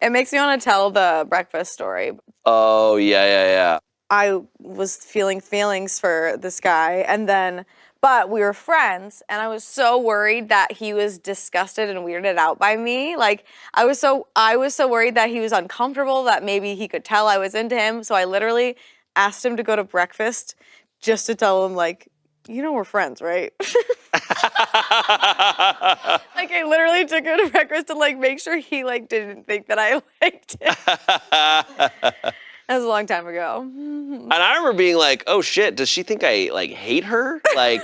It makes me want to tell the breakfast story. Oh, yeah. I was feeling feelings for this guy, but we were friends, and I was so worried that he was disgusted and weirded out by me. Like, I was so worried that he was uncomfortable, that maybe he could tell I was into him. So I literally asked him to go to breakfast just to tell him, like, you know we're friends, right? Like, I literally took him to breakfast to, like, make sure he, like, didn't think that I liked him. That was a long time ago. And I remember being like, oh shit, does she think I like hate her? Like,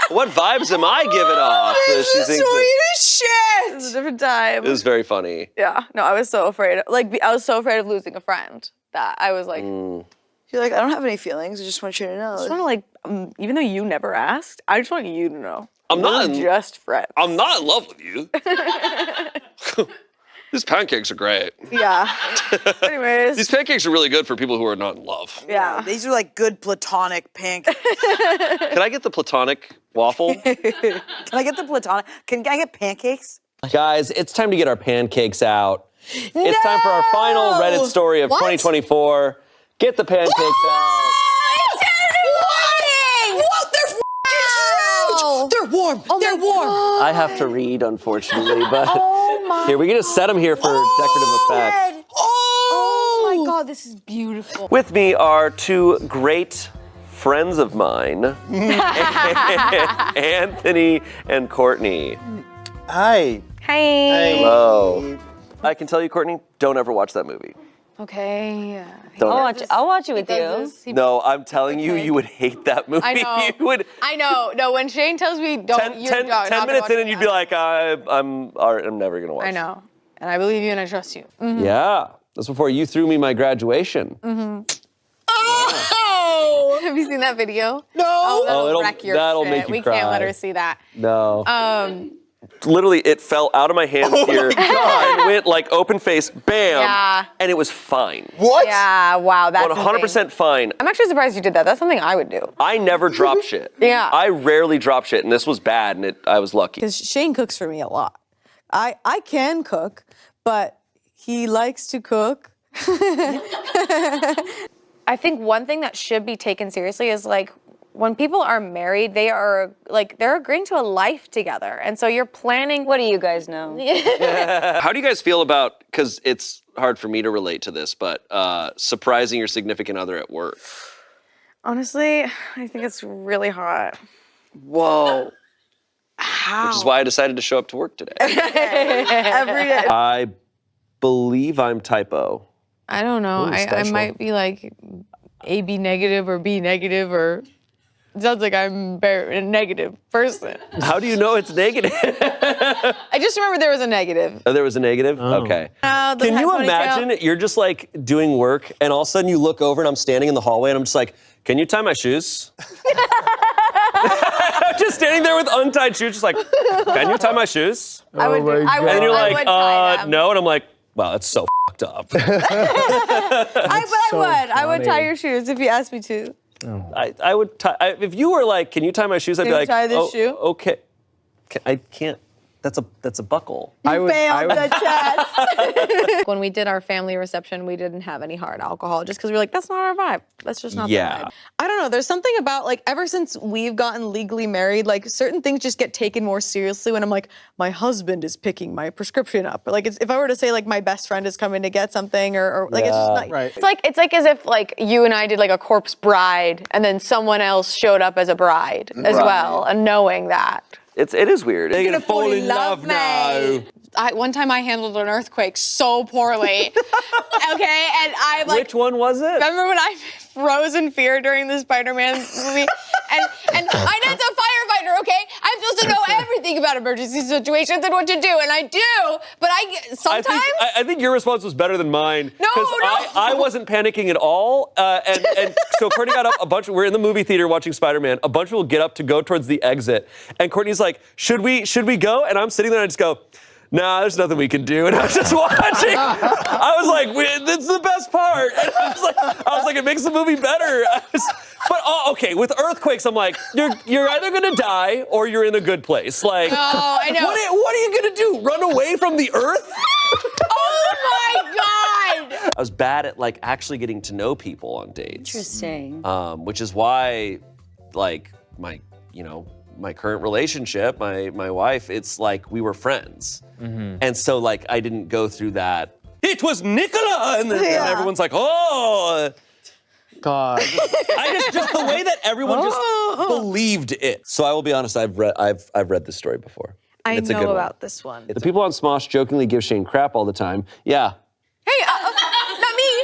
what vibes am I giving off? This is sweet as shit. It was a different time. It was very funny. Yeah, no, I was so afraid. I was so afraid of losing a friend that I was like, You're like, I don't have any feelings. I just want you to know. I just want to like, even though you never asked, I just want you to know. We're just friends. I'm not in love with you. These pancakes are great. Yeah. Anyways. These pancakes are really good for people who are not in love. Yeah. These are like good platonic pancakes. Can I get the platonic waffle? Can I get the platonic? Can I get pancakes? Guys, it's time to get our pancakes out. It's time for our final Reddit story of 2024. Get the pancakes out. They're warm. They're warm. I have to read, unfortunately, but here, we can just set them here for decorative effect. Oh my God, this is beautiful. With me are two great friends of mine, Anthony and Courtney. Hi. Hey. Hello. I can tell you, Courtney, don't ever watch that movie. Okay. Don't. I'll watch it with you. No, I'm telling you, you would hate that movie. I know. You would. I know. No, when Shane tells me don't, 10 minutes in and you'd be like, I'm never gonna watch. I know. And I believe you and I trust you. Mm-hmm. Yeah. That's before you threw me my graduation. Mm-hmm. Oh! Have you seen that video? No. Oh, that'll wreck your that'll shit. make you We cry. can't let her see that. No. Literally, it fell out of my hands here and went like open face, bam, and it was fine. What? Yeah, wow, that's 100% fine. I'm actually surprised you did that. That's something I would do. I never drop shit. Yeah. I rarely drop shit, and this was bad, and I was lucky. Because Shane cooks for me a lot. I can cook, but he likes to cook. I think one thing that should be taken seriously is like, when people are married, they're agreeing to a life together. And so you're planning. What do you guys know? How do you guys feel about, because it's hard for me to relate to this, but surprising your significant other at work? Honestly, I think it's really hot. Whoa. How? Which is why I decided to show up to work today. Every day. I believe I'm type O. I don't know. I might be like AB negative or B negative or... It sounds like I'm a negative person. How do you know it's negative? I just remember there was a negative. Oh, there was a negative? Oh. Okay. Can you imagine you're just like doing work and all of a sudden you look over and I'm standing in the hallway and I'm just like, can you tie my shoes? I'm just standing there with untied shoes, just like, can you tie my shoes? I would. And you're like, tie them. no. And I'm like, wow, that's so fucked up. I would tie your shoes if you asked me to. I would tie, if you were like, can you tie my shoes? I'd be like, tie this shoe? Okay. I can't. That's a buckle. Failed the test. When we did our family reception, we didn't have any hard alcohol just because we were like, that's not our vibe. That's just not the vibe. I don't know. There's something about like ever since we've gotten legally married, like certain things just get taken more seriously when I'm like, my husband is picking my prescription up. Like if I were to say like my best friend is coming to get something or like it's just not Right. It's like as if like you and I did like a corpse bride and then someone else showed up as a bride as well, and knowing that. It is weird. They're gonna fall in love now. One time I handled an earthquake so poorly. Okay, and I'm like, Which one was it? remember when I froze in fear during the Spider-Man movie? And I'm a firefighter, okay? I'm supposed to know everything about emergency situations and what to do, and I do, but sometimes... I think your response was better than mine. No. I wasn't panicking at all, and so Courtney got up, we're in the movie theater watching Spider-Man, a bunch of people get up to go towards the exit, and Courtney's like, should we go? And I'm sitting there and I just go, nah, there's nothing we can do. And I was just watching. I was like, that's the best part. And I was like, it makes the movie better. Okay, with earthquakes, I'm like, you're either gonna die or you're in a good place. Like, No, I know. What are you gonna do? Run away from the earth? Oh my God! I was bad at like actually getting to know people on dates. Interesting. Which is why, like my current relationship, my wife, it's like we were friends, and so like I didn't go through that. It was Nicola, and then and everyone's like, oh. God. Just the way that everyone just believed it. So I will be honest, I've read this story before. I It's a know good one. about this one. The people on Smosh jokingly give Shane crap all the time. Yeah. Hey, not me.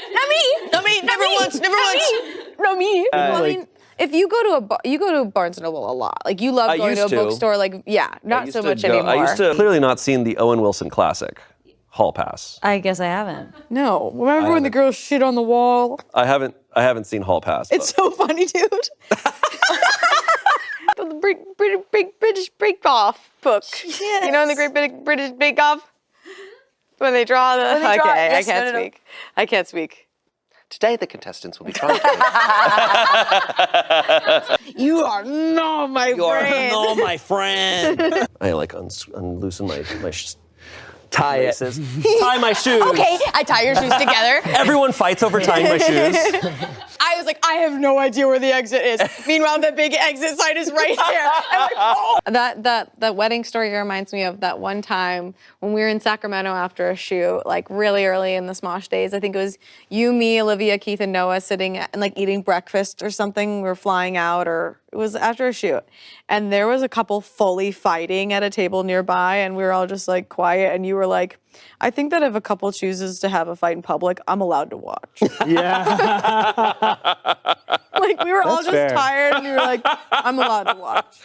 Never once. Not me. I mean, if you go to you go to Barnes and Noble a lot. Like you love I going to a used to. bookstore. Like not so much anymore. I used to clearly not seen the Owen Wilson classic, Hall Pass. I guess I haven't. No, remember when the girls shit on the wall? I haven't seen Hall Pass. It's so funny, dude. The Big British Bake Off book. Yes. You know, in the Great British Bake Off, when they draw the. they draw- Okay, yes, I can't no. speak. I can't speak. Today the contestants will be trying You are not my friend. my friend. I like unloosen my tie it. Tie my shoes. Okay, I tie your shoes together. Everyone fights over tying my shoes. I was like, I have no idea where the exit is. Meanwhile, the big exit sign is right there. I'm like, oh. That wedding story reminds me of that one time when we were in Sacramento after a shoot, like really early in the Smosh days. I think it was you, me, Olivia, Keith, and Noah sitting and like eating breakfast or something. We were flying out, or it was after a shoot. And there was a couple fully fighting at a table nearby, and we were all just like quiet. And you were like, I think that if a couple chooses to have a fight in public, I'm allowed to watch. Yeah. Like we were all That's just fair. tired, and you were like, I'm allowed to watch.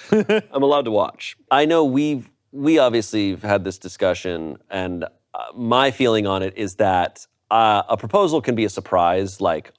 I'm allowed to watch. I know we obviously have had this discussion, and my feeling on it is that a proposal can be a surprise, like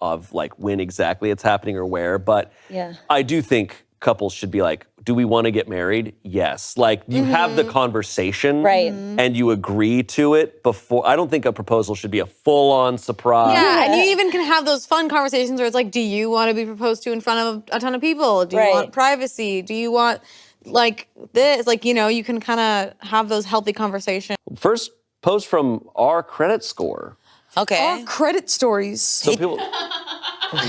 when exactly it's happening or where. But Yeah. I do think couples should be like, do we want to get married? Yes. Like you have the conversation, Right. and you agree to it before. I don't think a proposal should be a full-on surprise. Yeah, and you even can have those fun conversations where it's like, do you want to be proposed to in front of a ton of people? Do you Right. want privacy? Do you want like this? Like, you know, you can kind of have those healthy conversations. First post from our credit score. Okay. Credit stories. So people,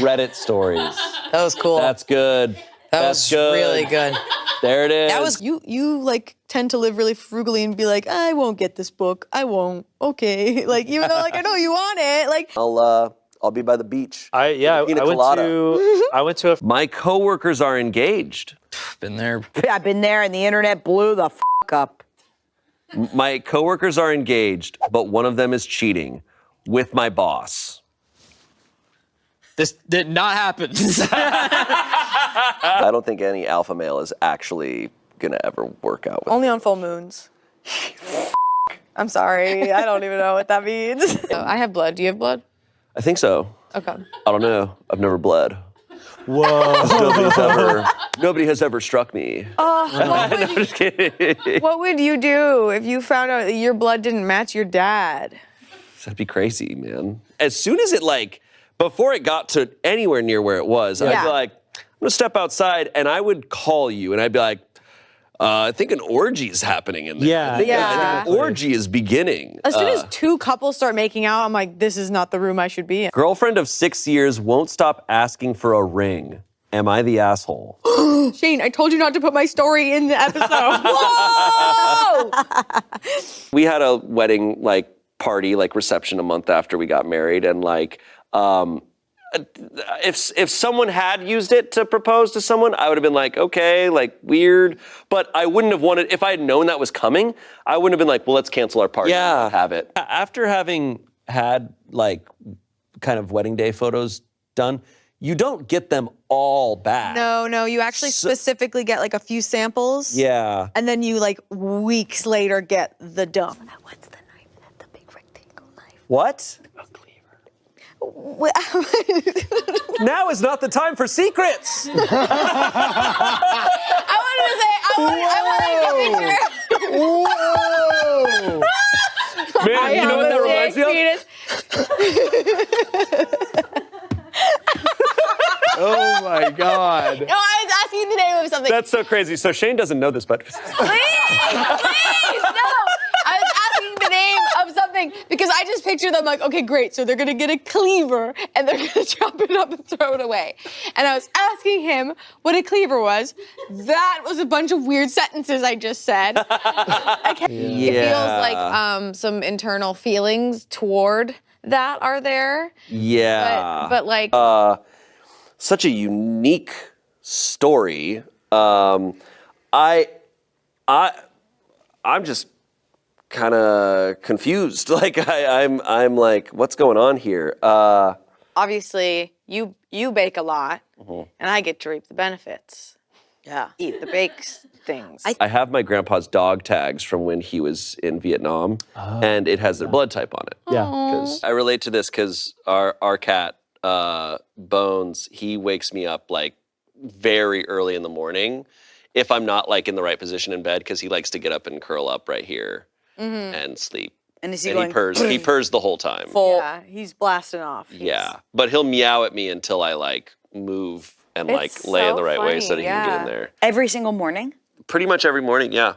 Reddit stories. That was cool. That's good. that That's was good. really good. There it is. That was You like tend to live really frugally and be like, I won't get this book. I won't. Okay. Like, even though like I know you want it. Like, I'll be by the beach. I Pina went colada. to a My coworkers are engaged. been there. I've been there, and the internet blew the up. My coworkers are engaged, but one of them is cheating with my boss. This did not happen. I don't think any alpha male is actually gonna ever work out with. only on full moons. I'm sorry. I don't even know what that means. I have blood. Do you have blood? I think so. Okay. I don't know. I've never bled. Whoa. Nobody has ever struck me. I'm just kidding. What would you do if you found out that your blood didn't match your dad? That'd be crazy, man. As soon as it before it got to anywhere near where it was, I'd Yeah. be like, I'm gonna step outside, and I would call you, and I'd be like, I think an orgy is happening in there. Yeah. I think Yeah. an orgy is beginning. As soon as two couples start making out, I'm like, this is not the room I should be in. Girlfriend of 6 years won't stop asking for a ring. Am I the asshole? Shane, I told you not to put my story in the episode. Whoa! We had a wedding party reception a month after we got married, and if someone had used it to propose to someone, I would have been like, okay, weird. But I wouldn't have wanted, if I had known that was coming, I wouldn't have been like, well, let's cancel our party. Yeah. And have it. After having had kind of wedding day photos done, you don't get them all back. No, you actually specifically get a few samples. Yeah. And then you weeks later get the dump. What's the knife? The big rectangle knife. What? Now is not the time for secrets. I wanted to say, I wanted a picture. Man, you know what that reminds me of? Oh my God. No, I was asking the name of something. That's so crazy. So Shane doesn't know this, but Please, no. I was asking the name of something Because I just picture them like, okay, great, so they're gonna get a cleaver and they're gonna chop it up and throw it away. And I was asking him what a cleaver was. That was a bunch of weird sentences I just said. It feels like some internal feelings toward that are there. Yeah. But like, Such a unique story. I'm just kind of confused. Like I'm like, what's going on here? Obviously, you bake a lot, and I get to reap the benefits. Yeah. Eat the baked things. I have my grandpa's dog tags from when he was in Vietnam, and it has their blood type on it. Yeah. 'Cause I relate to this because our cat, Bones, he wakes me up like very early in the morning if I'm not like in the right position in bed because he likes to get up and curl up right here and sleep. And is he And going? he purrs the whole time. Yeah, he's blasting off. Yeah, but he'll meow at me until I like move and like It's lay in so the right way so that funny, he can get in yeah. there. Every single morning? Pretty much every morning, yeah.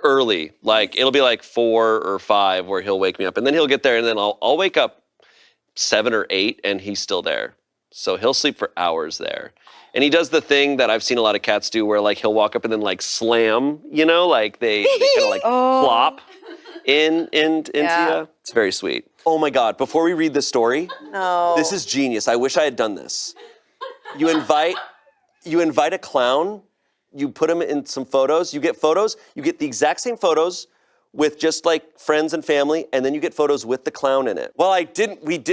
Early, like it'll be like 4 or 5 where he'll wake me up, and then he'll get there, and then I'll wake up 7 or 8, and he's still there. So he'll sleep for hours there, and he does the thing that I've seen a lot of cats do, where like he'll walk up and then like slam, you know, like they kind of like plop into you. It's very sweet. Oh my God! Before we read this story, this is genius. I wish I had done this. You invite a clown. You put him in some photos. You get photos. You get the exact same photos with just like friends and family, and then you get photos with the clown in it. Well,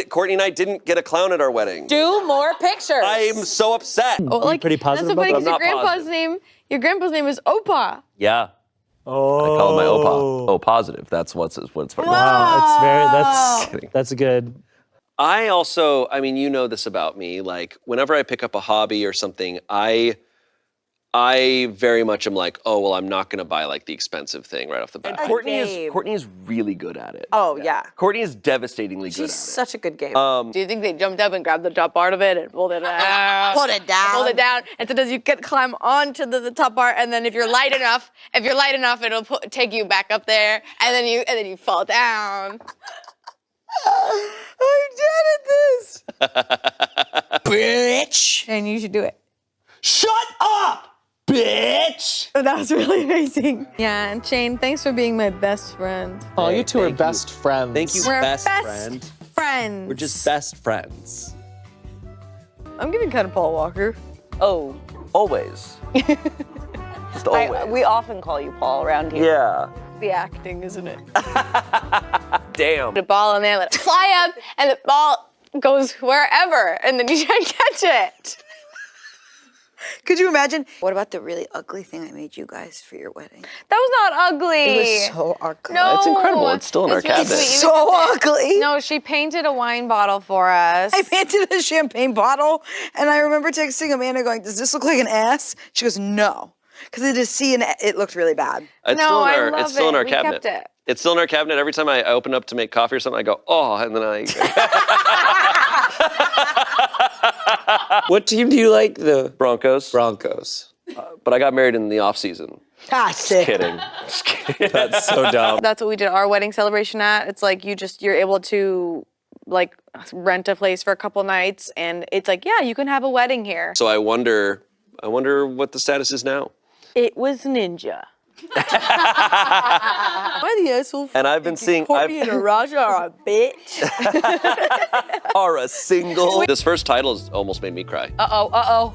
Courtney and I didn't get a clown at our wedding. Do more pictures. I am so upset. oh, like pretty positive that's so funny about because that? I'm not positive. your grandpa's name is Opa. Yeah, Oh. I call him my Opa. O positive. That's what's for. Wow, that's good. I also, I mean, you know this about me. Like, whenever I pick up a hobby or something, I very much am like, oh, well, I'm not going to buy like the expensive thing right off the bat. Courtney is really good at it. Oh, yeah. Courtney is devastatingly good She's at it. such a good game. Do you think they jumped up and grabbed the top part of it and pulled it out? Pulled it down. Pulled it down. And sometimes you can climb onto the top part, and then if you're light enough, it'll take you back up there, and then you fall down. I'm dead at this. Bitch. And you should do it. Shut up, bitch! That was really amazing. Yeah, and Shane, thanks for being my best friend. Oh, you two are thank you. best friends. Thank you, We're best best friend. friends. We're just best friends. I'm giving kind of Paul Walker. Oh, Always. Just always. we often call you Paul around here. Yeah. The acting, isn't it? Damn. The ball in there, let it fly up, and the ball goes wherever, and then you try and catch it. Could you imagine? What about the really ugly thing I made you guys for your wedding? That was not ugly. It was so ugly. No, It's incredible. It's still in our It's really cabinet. sweet. It's It was so ugly. No, she painted a wine bottle for us. I painted a champagne bottle, and I remember texting Amanda going, does this look like an ass? She goes, no. Because I just see it looked really bad. It's No, still in I our, love it's still in it. our We cabinet. kept it. It's still in our cabinet. Every time I open up to make coffee or something, I go, oh, and then I. What team do you like? The Broncos. Broncos. But I got married in the off season. Ah, sick. Kidding. Just kidding. That's so dumb. That's what we did our wedding celebration at. It's like you're able to like rent a place for a couple nights, and it's like, yeah, you can have a wedding here. So I wonder what the status is now. It was ninja. Am I the asshole? And I've been seeing. Courtney and Raja are a bitch. Are a single. This first title has almost made me cry. Uh-oh.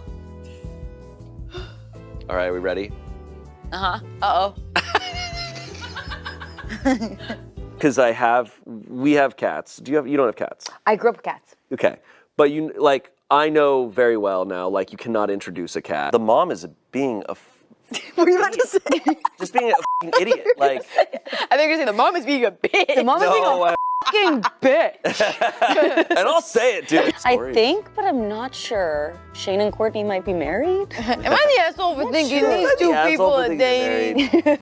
All right, we ready? Uh-oh. Because we have cats. You don't have cats? I grew up with cats. Okay, but I know very well now. Like, you cannot introduce a cat. The mom is being a. What are you about to say? Just being a f***ing idiot. Like. I think you're saying the mom is being a bitch. The mom is being No, a fucking bitch. and I'll say it, dude. I think, but I'm not sure. Shane and Courtney might be married. Am I the asshole for thinking these two The asshole people for are thinking they're dating? married.